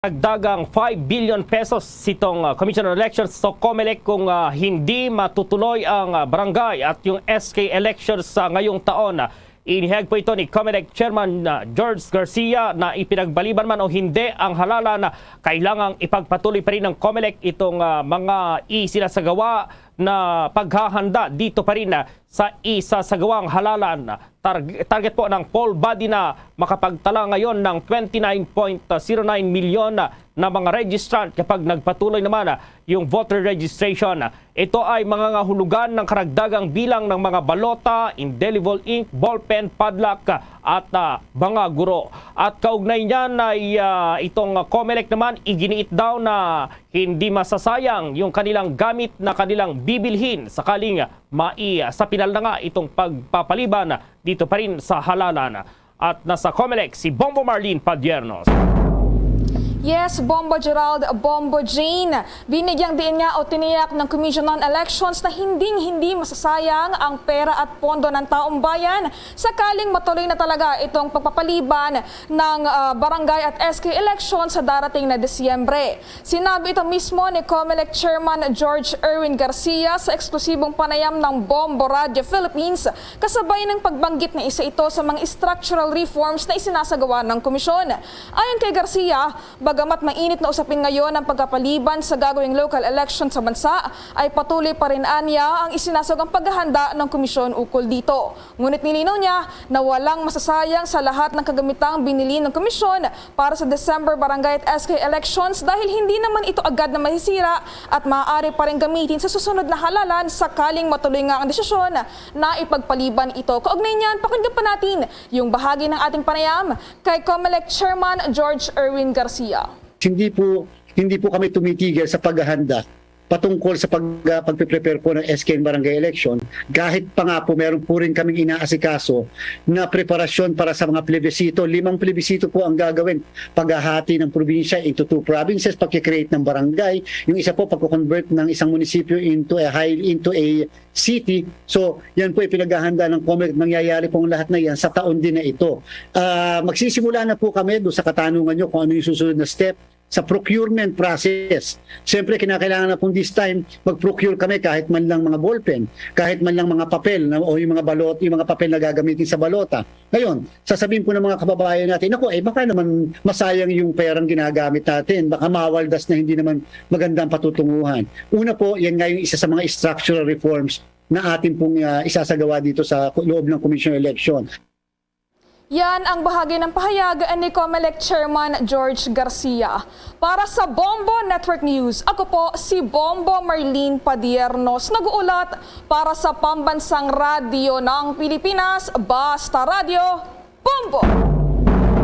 Dagdagang 5 billion pesos itong Commission on Elections sa COMELEC kung hindi matutuloy ang barangay at yung SK elections sa ngayong taon. Inihayag po ito ni COMELEC Chairman George Garcia na ipinagbaliban man o hindi ang halalan na kailangang ipagpatuloy pa rin ng COMELEC itong mga isinasagawa na paghahanda dito pa rin sa isasagawang halalan. Target po ng poll body na makapagtala ngayon ng 29.09 milyon na mga registrant kapag nagpatuloy naman yung voter registration. Ito ay mangangahulugan ng karagdagang bilang ng mga balota, indelible ink, ballpen, padlock at mga guro. At kaugnay niyan ay itong COMELEC naman iginiit daw na hindi masasayang yung kanilang gamit na kanilang bibilhin sakaling sa pinal na nga itong pagpapaliban dito pa rin sa halalan. At nasa COMELEC si Bombo Marlene Padiernos. Yes, Bombo Gerald, Bombo Jane. Binigyang diin nga o tiniyak ng Commission on Elections na hindi masasayang ang pera at pondo ng taong bayan sakaling matuloy na talaga itong pagpapaliban ng barangay at SK elections sa darating na Disyembre. Sinabi ito mismo ni COMELEC Chairman George Erwin Garcia sa eksklusibong panayam ng Bombo Radio Philippines kasabay ng pagbanggit na isa ito sa mga structural reforms na isinasagawa ng komisyon. Ayon kay Garcia, bagamat mainit na usapin ngayon ang pagkapaliban sa gagawing local election sa bansa, ay patuloy pa rin anya ang isinasagang paghahanda ng komisyon ukol dito. Ngunit nilinaw niya na walang masasayang sa lahat ng kagamitang binili ng komisyon para sa December barangay at SK elections dahil hindi naman ito agad na masisira at maaari pa rin gamitin sa susunod na halalan sakaling matuloy nga ang desisyon na ipagpaliban ito. Kaugnay niyan, pakinggan pa natin yung bahagi ng ating panayam kay COMELEC Chairman George Erwin Garcia. Hindi po kami tumitigil sa paghahanda patungkol sa pagpe-prepare po ng SK barangay election. Kahit pa nga po meron po rin kaming inaasikaso na preparasyon para sa mga plebisito. 5 plebisito po ang gagawin. Paghahati ng probinsya into 2 provinces, pagkikreate ng barangay. Yung isa po pagko-convert ng isang munisipyo into a city. So yan po ay pinaghahanda ng COMELEC. Mangyayari pong lahat na yan sa taon din na ito. Magsisimula na po kami doon sa katanungan nyo kung ano yung susunod na step sa procurement process. Siyempre, kinakailangan na pong this time, mag-procure kami kahit man lang mga ballpen, kahit man lang mga papel o yung mga balot, yung mga papel na gagamitin sa balota. Ngayon, sasabihin po ng mga kababayan natin, ako, baka naman masayang yung perang ginagamit natin, baka mawaldas na hindi naman magandang patutunguhan. Una po, yan nga yung isa sa mga structural reforms na atin pong isasagawa dito sa loob ng Commission on Election. Yan ang bahagi ng pahayag ni COMELEC Chairman George Garcia. Para sa Bombo Network News, ako po si Bombo Marlene Padiernos, nag-uulat para sa Pambansang Radyo ng Pilipinas, Basta Radio, Bombo!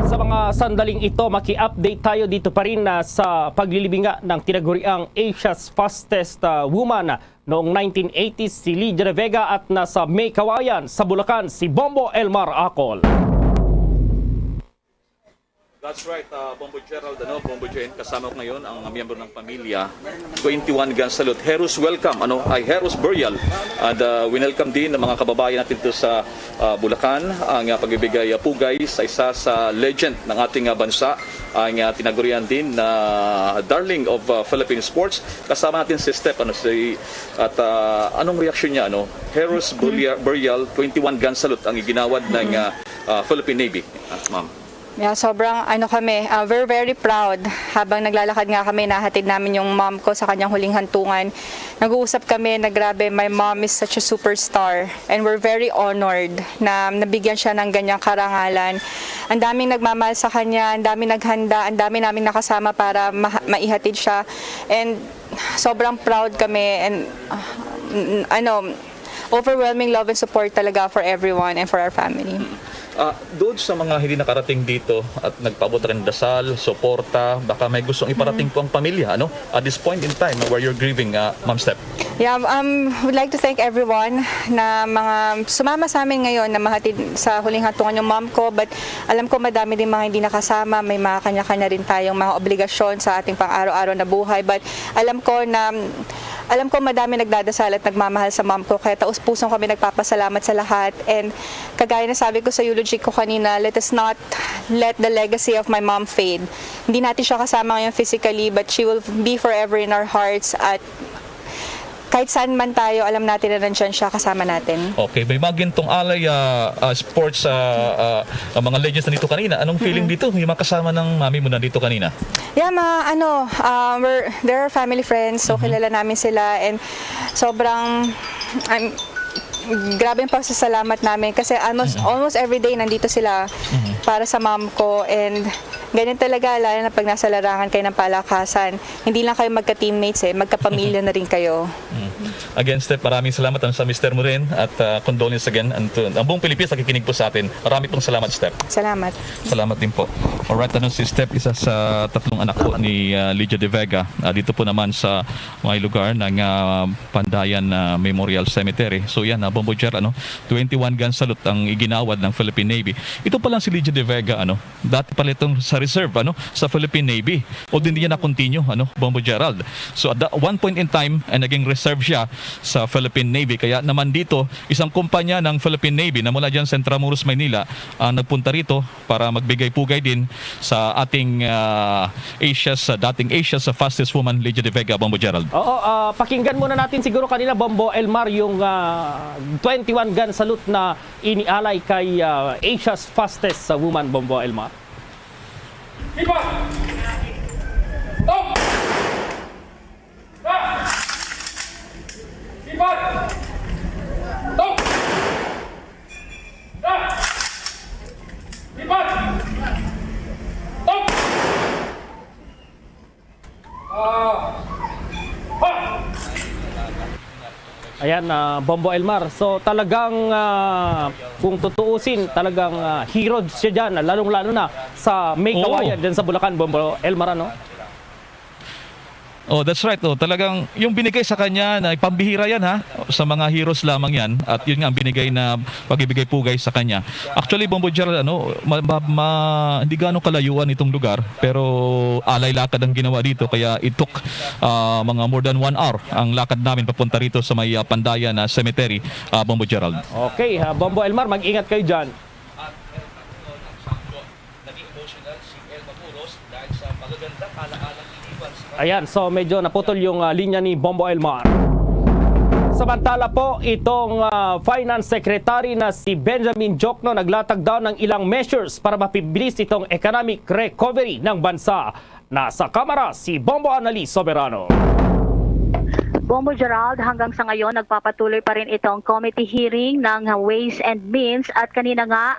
Sa mga sandaling ito, maki-update tayo dito pa rin sa paglilibinga ng tinaguriang Asia's Fastest Woman noong 1980s si Lydia Vega at nasa May Kawayan sa Bulacan si Bombo Elmar Acol. That's right, Bombo Gerald, Bombo Jane, kasama ko ngayon ang miyembro ng pamilya, 21 gun salute. Heroes welcome, Heroes burial. And winelcome din ng mga kababayan natin dito sa Bulacan, ang pagbibigay pugay sa isa sa legend ng ating bansa, ang tinagurian din na darling of Philippine sports. Kasama natin si Steph, at anong reaksyon niya, Heroes burial, 21 gun salute ang iginawad ng Philippine Navy, ma'am. Yeah, sobrang we're very proud. Habang naglalakad nga kami, nahatid namin yung mom ko sa kanyang huling hantungan. Nag-uusap kami na grabe, my mom is such a superstar. And we're very honored na nabigyan siya ng ganyang karangalan. Ang daming nagmamahal sa kanya, ang daming naghanda, ang daming namin nakasama para maihatid siya. And sobrang proud kami and overwhelming love and support talaga for everyone and for our family. Doon sa mga hindi nakarating dito at nagpaabot rin dasal, suporta, baka may gustong iparating po ang pamilya, at this point in time where you're grieving, Ma'am Steph. Yeah, would like to thank everyone na mga sumama sa amin ngayon na mahatid sa huling hantungan yung mom ko, but alam ko madami din mga hindi nakasama, may mga kanya-kanya rin tayong mga obligasyon sa ating pang-araw-araw na buhay, but alam ko na alam ko madami nagdadasal at nagmamahal sa mom ko, kaya taus-pusong kami nagpapasalamat sa lahat. And kagaya na sabi ko sa eulogy ko kanina, let us not let the legacy of my mom fade. Hindi natin siya kasama ngayon physically, but she will be forever in our hearts, at kahit saan man tayo, alam natin na nandiyan siya kasama natin. Okay, may mga gintong alay sports mga legends na dito kanina. Anong feeling dito? Yung mga kasama ng mami mo na dito kanina? Yeah, they're family friends, so kilala namin sila, and sobrang grabe yung pagsasalamat namin kasi almost every day nandito sila para sa mom ko, and ganyan talaga, lalo na pag nasa larangan kayo ng palakasan, hindi lang kayo magka-teammates, magkapamilya na rin kayo. Again, Steph, maraming salamat sa mister mo rin, at condolence again. Ang buong Pilipinas nakikinig po sa atin. Marami pong salamat, Steph. Salamat. Salamat din po. Alright, si Steph, isa sa tatlong anak po ni Lydia De Vega. Dito po naman sa mga lugar ng Pandayan Memorial Cemetery. So yan, Bombo Jer, 21 gun salute ang iginawad ng Philippine Navy. Ito pa lang si Lydia De Vega, dati pala itong sa reserve, sa Philippine Navy. O din niya na-continue, Bombo Gerald. So at one point in time, naging reserve siya sa Philippine Navy. Kaya naman dito, isang kumpanya ng Philippine Navy na mula dyan sa Intramuros, Maynila, nagpunta rito para magbigay-pugay din sa ating dating Asia's fastest woman, Lydia De Vega, Bombo Gerald. Oo, pakinggan muna natin siguro kanina, Bombo Elmar, yung 21 gun salute na inialay kay Asia's fastest woman, Bombo Elmar. Iba! Stop! Iba! Stop! Iba! Stop! Ayan, Bombo Elmar. So talagang kung tutuusin, talagang hero siya dyan, lalong-lalo na sa May Kawayan dyan sa Bulacan, Bombo Elmar, Oh, that's right. Oh, talagang yung binigay sa kanya na pambihira yan, ha. Sa mga heroes lamang yan, at yun nga ang binigay na pagibigay pugay sa kanya. Actually, Bombo Gerald, hindi gaano kalayuan itong lugar, pero alay lakad ang ginawa dito, kaya it took mga more than 1 hour ang lakad namin papunta rito sa may Pandayan Cemetery, Bombo Gerald. Okay, Bombo Elmar, mag-ingat kayo dyan. Ayan, so medyo naputol yung linya ni Bombo Elmar. Samantala po, itong Finance Secretary na si Benjamin Diokno naglatag daw ng ilang measures para mapibilis itong economic recovery ng bansa. Nasa kamera si Bombo Annalise Soberano. Bombo Gerald, hanggang sa ngayon nagpapatuloy pa rin itong committee hearing ng Ways and Means, at kanina nga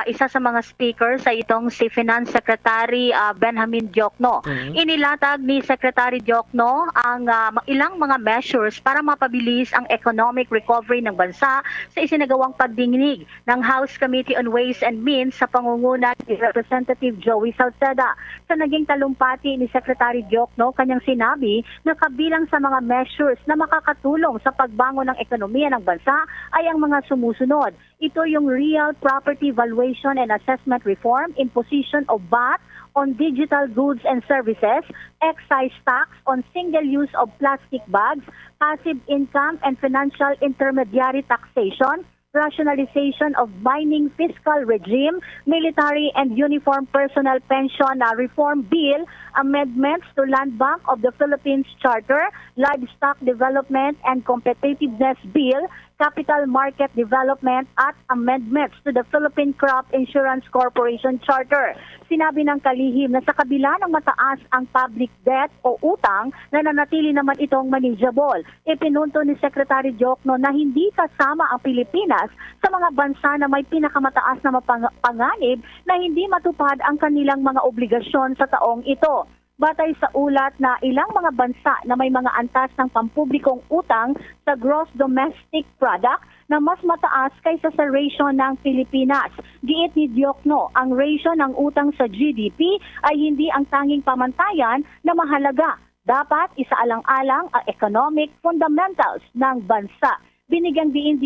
isa sa mga speakers sa itong si Finance Secretary Benjamin Diokno. Inilatag ni Secretary Diokno ang ilang mga measures para mapabilis ang economic recovery ng bansa sa isinagawang pagdinig ng House Committee on Ways and Means sa pangunguna ni Representative Joey Salceda. Sa naging talumpati ni Secretary Diokno, kanyang sinabi na kabilang sa mga measures na makakatulong sa pagbangon ng ekonomiya ng bansa ay ang mga sumusunod. Ito yung Real Property Valuation and Assessment Reform, imposition of VAT on digital goods and services, excise tax on single use of plastic bags, passive income and financial intermediary taxation, rationalization of binding fiscal regime, military and uniform personnel pension reform bill, amendments to Land Bank of the Philippines Charter, livestock development and competitiveness bill, capital market development at amendments to the Philippine Crop Insurance Corporation Charter. Sinabi ng kalihim na sa kabila ng mataas ang public debt o utang, nananatili naman itong manageable. Ipinunto ni Secretary Diokno na hindi kasama ang Pilipinas sa mga bansa na may pinakamataas na panganib na hindi matupad ang kanilang mga obligasyon sa taong ito. Batay sa ulat na ilang mga bansa na may mga antas ng pampublikong utang sa gross domestic product na mas mataas kaysa sa ratio ng Pilipinas. Giit ni Diokno, ang ratio ng utang sa GDP ay hindi ang tanging pamantayan na mahalaga. Dapat isaalang-alang ang economic fundamentals ng bansa. Binigyang diin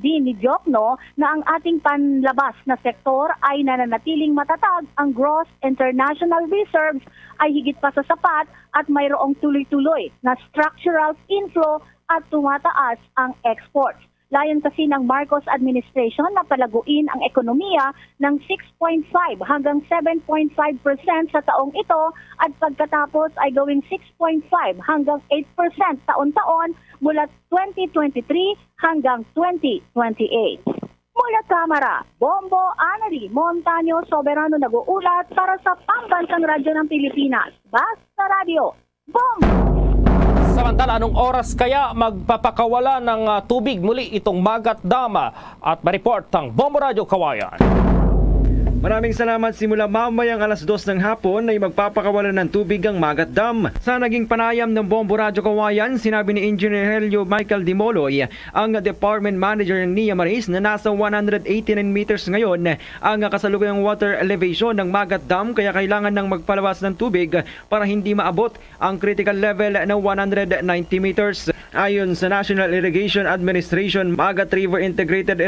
din ni Diokno na ang ating panlabas na sektor ay nananatiling matatag, ang gross international reserves ay higit pa sa sapat at mayroong tuloy-tuloy na structural inflow at tumataas ang exports. Layon kasi ng Marcos administration na palaguin ang ekonomiya ng 6.5 hanggang 7.5% sa taong ito at pagkatapos ay gawing 6.5 hanggang 8% taon-taon mula 2023 hanggang 2028. Mula Kamara, Bombo Anali Montaño Soberano nag-uulat para sa Pambansang Radyo ng Pilipinas. Basta Radio, Bombo! Samantala, anong oras kaya magpapakawala ng tubig muli itong Magat Dam? At ma-report ang Bombo Radio Kawayan. Maraming salamat. Simula mamayang alas 2 ng hapon ay magpapakawalan ng tubig ang Magat Dam. Sa naging panayam ng Bombo Radyo Kawayan, sinabi ni Engineer Helio Michael Dimoloy, ang Department Manager ng NIA Maris, na nasa 189 meters ngayon ang kasalukuyang water elevation ng Magat Dam, kaya kailangan ng magpalabas ng tubig para hindi maabot ang critical level na 190 meters. Ayon sa National Irrigation Administration, Magat River Integrated